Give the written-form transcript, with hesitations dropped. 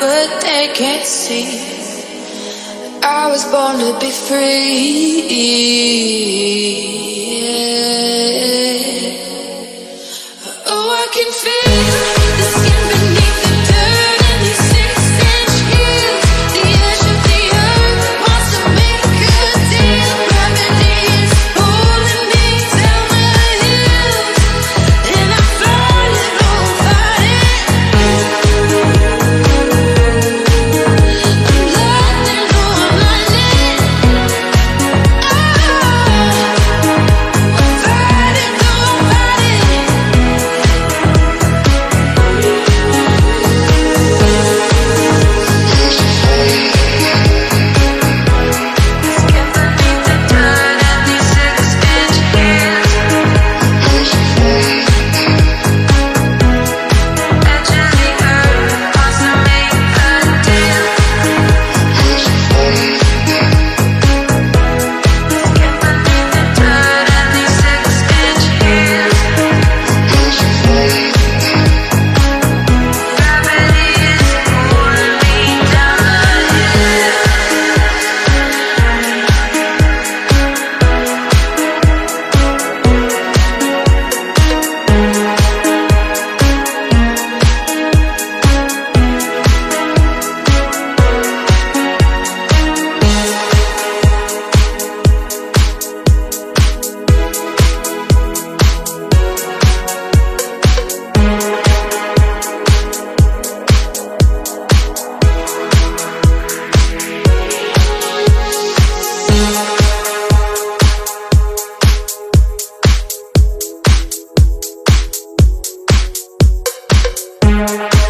but they can't see. I was born to be free. Yeah. Oh, I can feel the skin beneath the dirt and these 6-inch heels. The edge of the earth wants to make a deal. Gravity is pulling me down the hills, and I'm falling over it. I'm locked in, oh, I'm blinded. I'm fighting, though I'm fighting. Skin beneath the dirt and these 6-inch heels. Edge of the earth wants to make a deal. Skin beneath the dirt and these 6-inch heels. Gravity is pulling me down the hill.